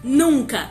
Nunca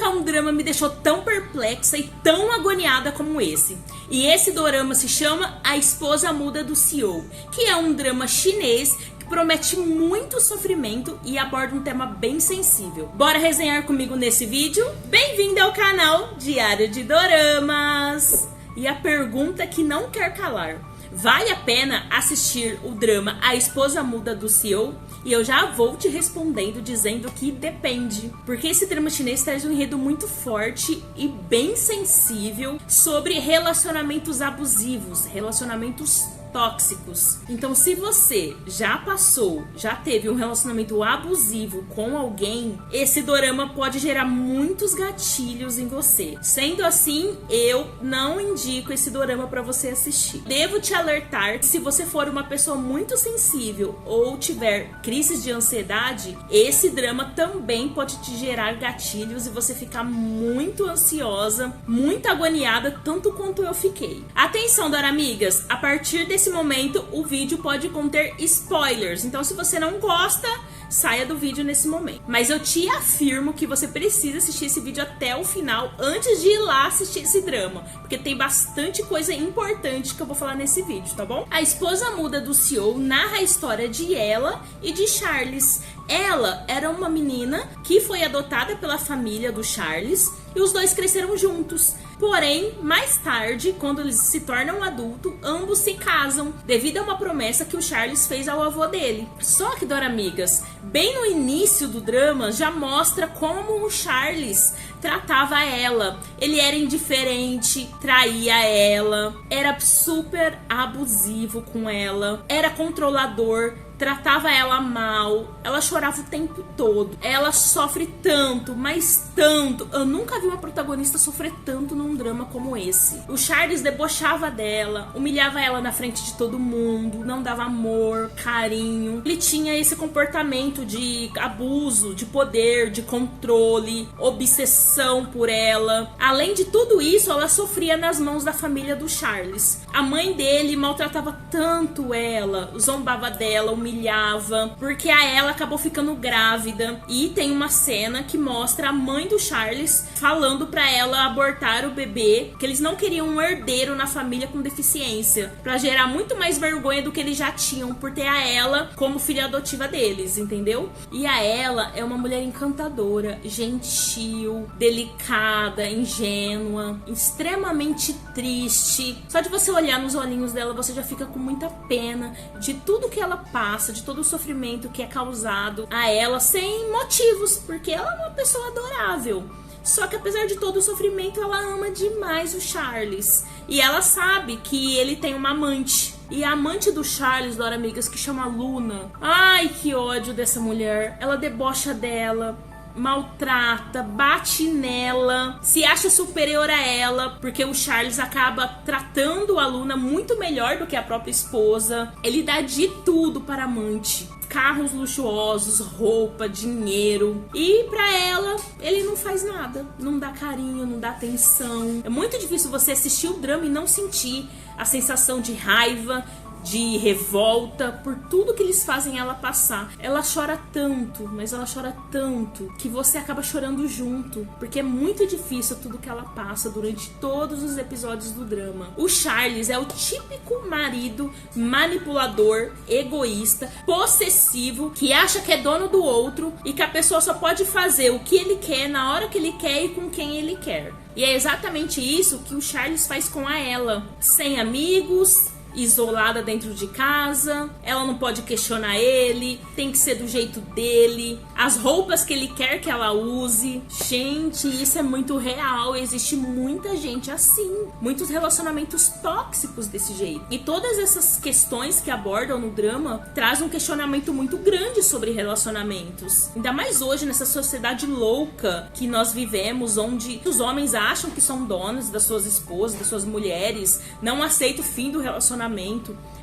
um drama me deixou tão perplexa e tão agoniada como esse. E esse dorama se chama A Esposa Muda do CEO, que é um drama chinês que promete muito sofrimento e aborda um tema bem sensível. Bora resenhar comigo nesse vídeo? Bem-vindo ao canal Diário de Doramas! E a pergunta que não quer calar: vale a pena assistir o drama A Esposa Muda do CEO? E eu já vou te respondendo dizendo que depende. Porque esse drama chinês traz um enredo muito forte e bem sensível sobre relacionamentos abusivos, relacionamentos tóxicos. Então, se você já teve um relacionamento abusivo com alguém, esse dorama pode gerar muitos gatilhos em você. Sendo assim, eu não indico esse dorama para você assistir. Devo te alertar que se você for uma pessoa muito sensível ou tiver crises de ansiedade, esse drama também pode te gerar gatilhos e você ficar muito ansiosa, muito agoniada, tanto quanto eu fiquei. Atenção, doramigas! A partir desse momento, o vídeo pode conter spoilers. Então, se você não gosta, saia do vídeo nesse momento. Mas eu te afirmo que você precisa assistir esse vídeo até o final, antes de ir lá assistir esse drama, porque tem bastante coisa importante que eu vou falar nesse vídeo, tá bom? A Esposa Muda do CEO narra a história de ela e de Charles. Ela era uma menina que foi adotada pela família do Charles e os dois cresceram juntos. Porém, mais tarde, quando eles se tornam adultos, ambos se casam, devido a uma promessa que o Charles fez ao avô dele. Só que, doramigas, bem no início do drama, já mostra como o Charles tratava ela. Ele era indiferente, traía ela, era super abusivo com ela, era controlador, tratava ela mal, ela chorava o tempo todo, ela sofre tanto, mas tanto. Eu nunca vi uma protagonista sofrer tanto num drama como esse. O Charles debochava dela, humilhava ela na frente de todo mundo, não dava amor, carinho. Ele tinha esse comportamento de abuso, de poder, de controle, obsessão por ela. Além de tudo isso, ela sofria nas mãos da família do Charles. A mãe dele maltratava tanto ela, zombava dela, humilhava, porque a ela acabou ficando grávida. E tem uma cena que mostra a mãe do Charles falando pra ela abortar o bebê, que eles não queriam um herdeiro na família com deficiência, pra gerar muito mais vergonha do que eles já tinham por ter a ela como filha adotiva deles, entendeu? E a ela é uma mulher encantadora, gentil, delicada, ingênua, extremamente triste. Só de você olhar nos olhinhos dela, você já fica com muita pena de tudo que ela passa, de todo o sofrimento que é causado a ela sem motivos, porque ela é uma pessoa adorável. Só que apesar de todo o sofrimento, ela ama demais o Charles. E ela sabe que ele tem uma amante. E a amante do Charles, doramigas, que chama Luna. Ai, que ódio dessa mulher. Ela debocha dela, maltrata, bate nela, se acha superior a ela, porque o Charles acaba tratando a Luna muito melhor do que a própria esposa. Ele dá de tudo para a amante. Carros luxuosos, roupa, dinheiro. E pra ela, ele não faz nada. Não dá carinho, não dá atenção. É muito difícil você assistir o drama e não sentir a sensação de raiva, de revolta por tudo que eles fazem ela passar. Ela chora tanto, mas ela chora tanto que você acaba chorando junto, porque é muito difícil tudo que ela passa durante todos os episódios do drama. O Charles é o típico marido manipulador, egoísta, possessivo, que acha que é dono do outro e que a pessoa só pode fazer o que ele quer, na hora que ele quer e com quem ele quer. E é exatamente isso que o Charles faz com a ela. Sem amigos, isolada dentro de casa, ela não pode questionar ele, tem que ser do jeito dele, as roupas que ele quer que ela use. Gente, isso é muito real, existe muita gente assim, muitos relacionamentos tóxicos desse jeito. E todas essas questões que abordam no drama trazem um questionamento muito grande sobre relacionamentos. Ainda mais hoje, nessa sociedade louca que nós vivemos, onde os homens acham que são donos das suas esposas, das suas mulheres, não aceitam o fim do relacionamento.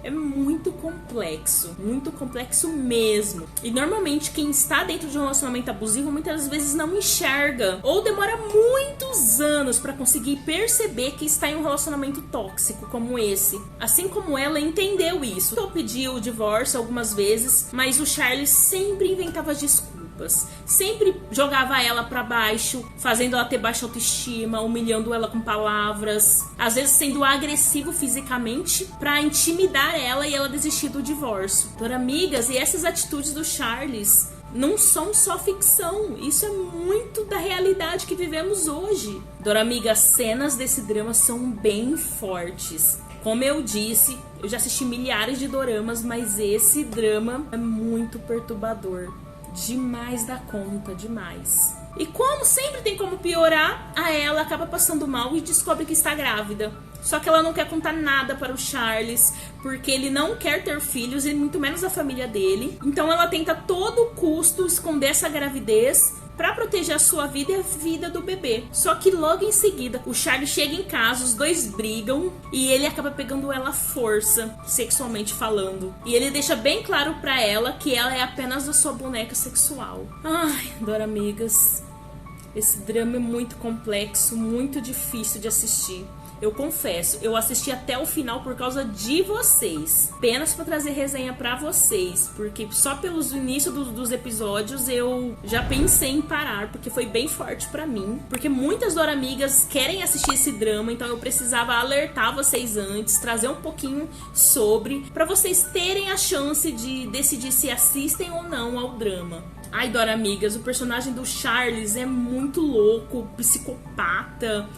É muito complexo mesmo. E normalmente quem está dentro de um relacionamento abusivo muitas vezes não enxerga, ou demora muitos anos para conseguir perceber que está em um relacionamento tóxico como esse. Assim como ela entendeu isso. Eu pedi o divórcio algumas vezes, mas o Charles sempre inventava desculpas. culpas. Sempre jogava ela pra baixo, fazendo ela ter baixa autoestima, humilhando ela com palavras, às vezes sendo agressivo fisicamente pra intimidar ela e ela desistir do divórcio. Doramigas, e essas atitudes do Charles não são só ficção, isso é muito da realidade que vivemos hoje. Doramiga, as cenas desse drama são bem fortes. Como eu disse, eu já assisti milhares de doramas, mas esse drama é muito perturbador. Demais da conta, demais. E como sempre tem como piorar, a ela acaba passando mal e descobre que está grávida. Só que ela não quer contar nada para o Charles, porque ele não quer ter filhos e muito menos a família dele. Então ela tenta a todo custo esconder essa gravidez para proteger a sua vida e a vida do bebê. Só que logo em seguida, o Charles chega em casa, os dois brigam e ele acaba pegando ela à força, sexualmente falando. E ele deixa bem claro para ela que ela é apenas a sua boneca sexual. Ai, Doramigas, esse drama é muito complexo, muito difícil de assistir. Eu confesso, eu assisti até o final por causa de vocês. Apenas pra trazer resenha pra vocês. Porque só pelos inícios dos episódios eu já pensei em parar. Porque foi bem forte pra mim. Porque muitas doramigas querem assistir esse drama. Então eu precisava alertar vocês antes. Trazer um pouquinho sobre. Pra vocês terem a chance de decidir se assistem ou não ao drama. Ai, doramigas, o personagem do Charles é muito louco, psicopata.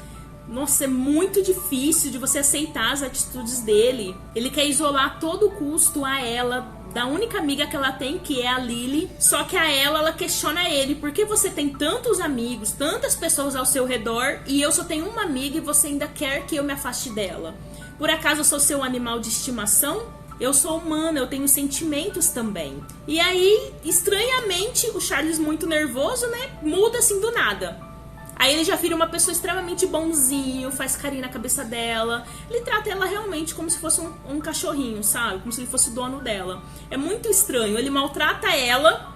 Nossa, é muito difícil de você aceitar as atitudes dele. Ele quer isolar a todo custo a ela da única amiga que ela tem, que é a Lily. Só que a ela questiona ele. Por que você tem tantos amigos, tantas pessoas ao seu redor, e eu só tenho uma amiga e você ainda quer que eu me afaste dela? Por acaso eu sou seu animal de estimação? Eu sou humana, eu tenho sentimentos também. E aí, estranhamente, o Charles, muito nervoso, né, muda assim do nada. Aí ele já vira uma pessoa extremamente bonzinho, faz carinho na cabeça dela. Ele trata ela realmente como se fosse um cachorrinho, sabe? Como se ele fosse o dono dela. É muito estranho, ele maltrata ela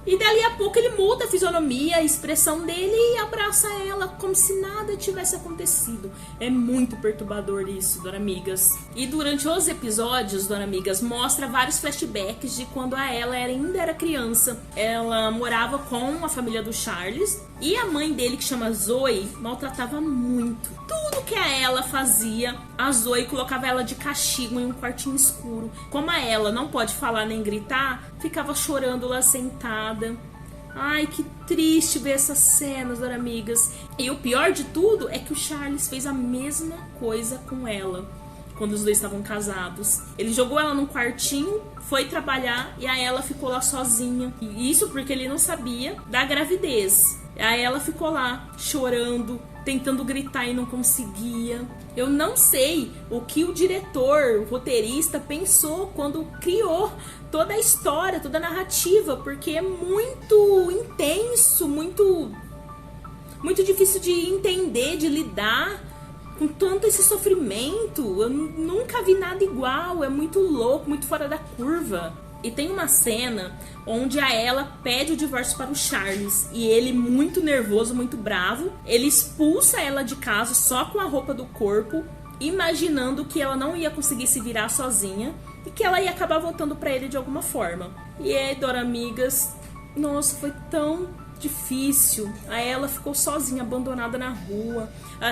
e dali a pouco ele muda a fisionomia, a expressão dele e abraça ela como se nada tivesse acontecido. É muito perturbador isso, doramigas. E durante os episódios, doramigas, mostra vários flashbacks de quando ela ainda era criança. Ela morava com a família do Charles e a mãe dele, que chama Zoe, maltratava muito. Tudo que a ela fazia, a Zoe colocava ela de castigo em um quartinho escuro. Como a ela não pode falar nem gritar, ficava chorando lá sentada. Ai, que triste ver essas cenas, doramigas. E o pior de tudo é que o Charles fez a mesma coisa com ela quando os dois estavam casados. Ele jogou ela num quartinho, foi trabalhar e a ela ficou lá sozinha. E isso porque ele não sabia da gravidez. Aí ela ficou lá chorando, tentando gritar e não conseguia. Eu não sei o que o diretor, o roteirista pensou quando criou toda a história, toda a narrativa, porque é muito intenso, muito difícil de entender, de lidar com tanto esse sofrimento. Eu nunca vi nada igual, é muito louco, muito fora da curva. E tem uma cena onde a ela pede o divórcio para o Charles e ele, muito nervoso, muito bravo, ele expulsa ela de casa só com a roupa do corpo, imaginando que ela não ia conseguir se virar sozinha e que ela ia acabar voltando para ele de alguma forma. E aí, doramigas, nossa, foi tão difícil. A ela ficou sozinha, abandonada na rua,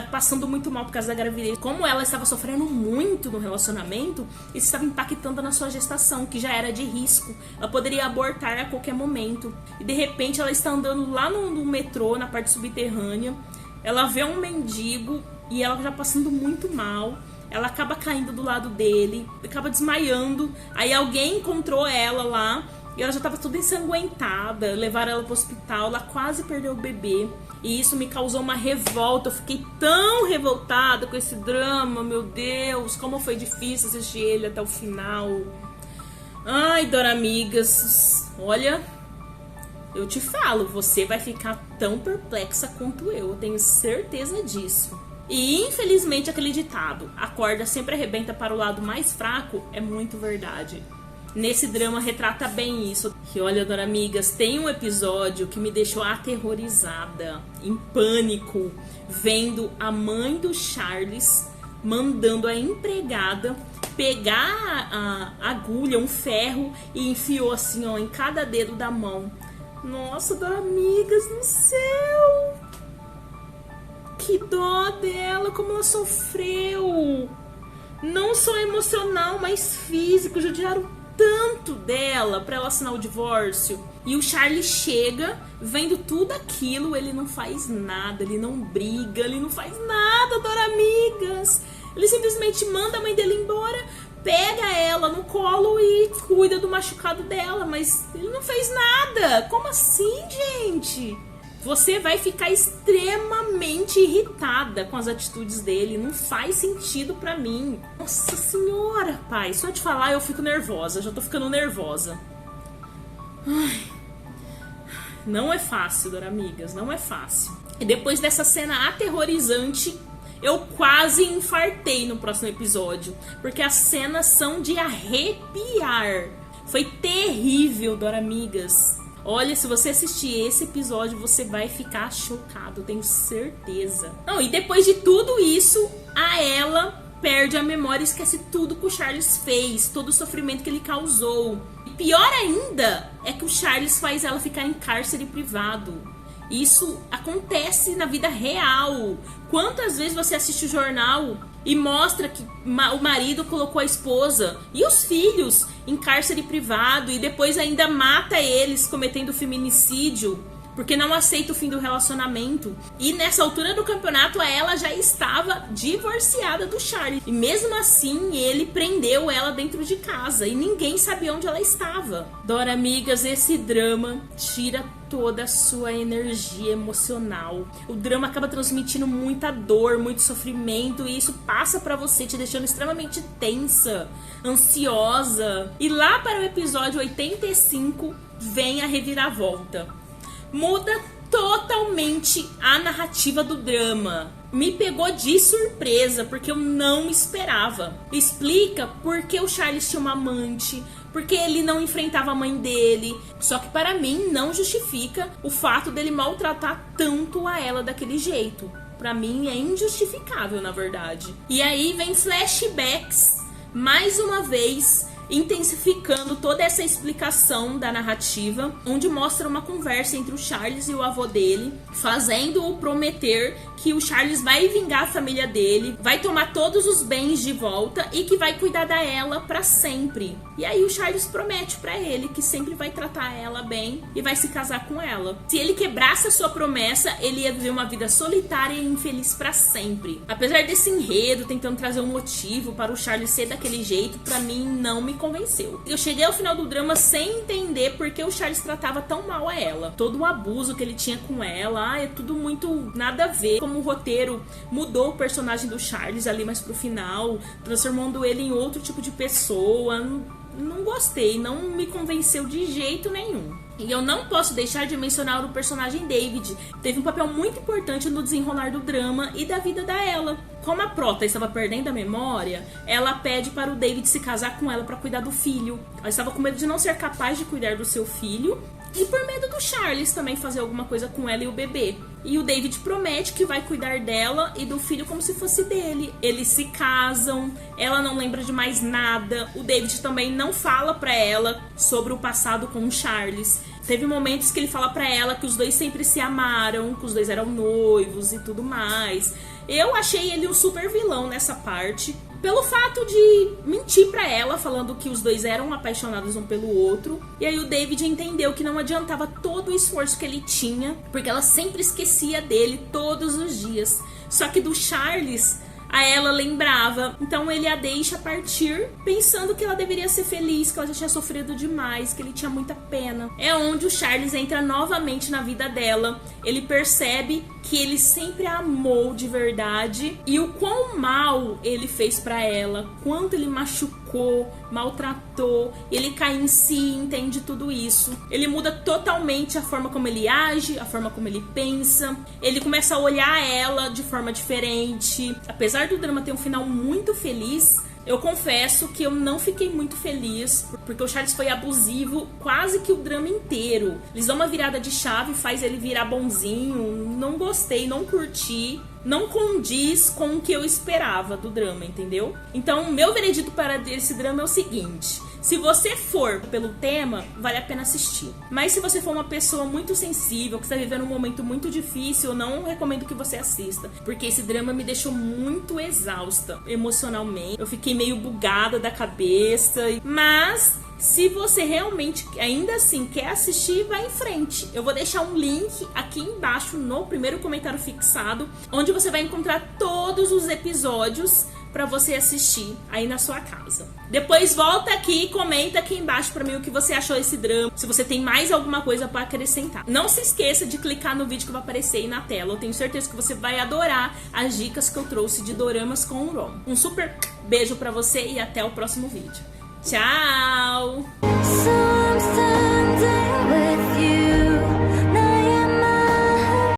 passando muito mal por causa da gravidez. Como ela estava sofrendo muito no relacionamento, isso estava impactando na sua gestação, que já era de risco. Ela poderia abortar a qualquer momento. E de repente ela está andando lá no metrô, na parte subterrânea. Ela vê um mendigo e ela já passando muito mal. Ela acaba caindo do lado dele, acaba desmaiando. Aí alguém encontrou ela lá e ela já estava toda ensanguentada. Levaram ela para o hospital, ela quase perdeu o bebê. E isso me causou uma revolta. Eu fiquei tão revoltada com esse drama, meu Deus, como foi difícil assistir ele até o final. Ai, doramigas, olha, eu te falo, você vai ficar tão perplexa quanto eu tenho certeza disso. E infelizmente aquele ditado, a corda sempre arrebenta para o lado mais fraco, é muito verdade. Nesse drama retrata bem isso. Que olha, doramigas, tem um episódio que me deixou aterrorizada, em pânico, vendo a mãe do Charles mandando a empregada pegar a agulha, um ferro, e enfiou assim, ó, em cada dedo da mão. Nossa, Doramigas do céu! Que dó dela, como ela sofreu! Não só emocional, mas físico. Judiaram tanto dela pra ela assinar o divórcio. E o Charlie chega, vendo tudo aquilo, ele não faz nada, ele não briga, ele não faz nada, Doramigas. Ele simplesmente manda a mãe dele embora, pega ela no colo e cuida do machucado dela, mas ele não fez nada. Como assim, gente? Você vai ficar extremamente irritada com as atitudes dele. Não faz sentido pra mim. Nossa senhora, pai. Só de falar eu fico nervosa. Já tô ficando nervosa. Ai. Não é fácil, Doramigas. Não é fácil. E depois dessa cena aterrorizante, eu quase infartei no próximo episódio. Porque as cenas são de arrepiar. Foi terrível, Doramigas. Olha, se você assistir esse episódio, você vai ficar chocado, tenho certeza. Não, e depois de tudo isso, a ela perde a memória e esquece tudo que o Charles fez, todo o sofrimento que ele causou. E pior ainda é que o Charles faz ela ficar em cárcere privado. Isso acontece na vida real. Quantas vezes você assiste o jornal e mostra que o marido colocou a esposa e os filhos em cárcere privado e depois ainda mata eles cometendo feminicídio porque não aceita o fim do relacionamento. E nessa altura do campeonato ela já estava divorciada do Charlie. E mesmo assim ele prendeu ela dentro de casa e ninguém sabia onde ela estava. Doramigas, esse drama tira toda a sua energia emocional. O drama acaba transmitindo muita dor, muito sofrimento e isso passa pra você, te deixando extremamente tensa, ansiosa. E lá para o episódio 85 vem a reviravolta. Muda totalmente a narrativa do drama. Me pegou de surpresa, porque eu não esperava. Explica por que o Charles tinha uma amante, porque ele não enfrentava a mãe dele. Só que para mim não justifica o fato dele maltratar tanto a ela daquele jeito. Para mim é injustificável, na verdade. E aí vem flashbacks, mais uma vez, intensificando toda essa explicação da narrativa, onde mostra uma conversa entre o Charles e o avô dele, fazendo-o prometer que o Charles vai vingar a família dele, vai tomar todos os bens de volta e que vai cuidar da ela pra sempre. E aí o Charles promete pra ele que sempre vai tratar ela bem e vai se casar com ela. Se ele quebrasse a sua promessa, ele ia viver uma vida solitária e infeliz pra sempre. Apesar desse enredo tentando trazer um motivo para o Charles ser daquele jeito, pra mim não me convenceu. Eu cheguei ao final do drama sem entender por que o Charles tratava tão mal a ela. Todo o abuso que ele tinha com ela, é tudo muito nada a ver. Como o roteiro mudou o personagem do Charles ali mais pro final, transformando ele em outro tipo de pessoa. Não gostei, não me convenceu de jeito nenhum. E eu não posso deixar de mencionar o personagem David. Teve um papel muito importante no desenrolar do drama e da vida da Ella. Como a Prota estava perdendo a memória, ela pede para o David se casar com ela para cuidar do filho. Ela estava com medo de não ser capaz de cuidar do seu filho e por medo do Charles também fazer alguma coisa com ela e o bebê. E o David promete que vai cuidar dela e do filho como se fosse dele. Eles se casam, ela não lembra de mais nada. O David também não fala pra ela sobre o passado com o Charles. Teve momentos que ele fala pra ela que os dois sempre se amaram, que os dois eram noivos e tudo mais. Eu achei ele um super vilão nessa parte, pelo fato de mentir pra ela, falando que os dois eram apaixonados um pelo outro. E aí o David entendeu que não adiantava todo o esforço que ele tinha, porque ela sempre esquecia dele todos os dias. Só que do Charles, a ela lembrava, então ele a deixa partir pensando que ela deveria ser feliz, que ela já tinha sofrido demais, que ele tinha muita pena. É onde o Charles entra novamente na vida dela. Ele percebe que ele sempre a amou de verdade e o quão mal ele fez pra ela, quanto ele machucou, maltratou. Ele cai em si e entende tudo isso. Ele muda totalmente a forma como ele age, a forma como ele pensa. Ele começa a olhar ela de forma diferente. Apesar do drama ter um final muito feliz, eu confesso que eu não fiquei muito feliz, porque o Charles foi abusivo quase que o drama inteiro. Eles dão uma virada de chave, faz ele virar bonzinho. Não gostei, não curti. Não condiz com o que eu esperava do drama, entendeu? Então, meu veredito para esse drama é o seguinte: Se você for pelo tema, vale a pena assistir. Mas se você for uma pessoa muito sensível, que está vivendo um momento muito difícil, eu não recomendo que você assista, porque esse drama me deixou muito exausta emocionalmente. Eu fiquei meio bugada da cabeça, mas se você realmente ainda assim quer assistir, vai em frente. Eu vou deixar um link aqui embaixo no primeiro comentário fixado, onde você vai encontrar todos os episódios para você assistir aí na sua casa. Depois volta aqui e comenta aqui embaixo para mim o que você achou desse drama, se você tem mais alguma coisa para acrescentar. Não se esqueça de clicar no vídeo que vai aparecer aí na tela. Eu tenho certeza que você vai adorar as dicas que eu trouxe de doramas com o Ron. Um super beijo para você e até o próximo vídeo. Tchau!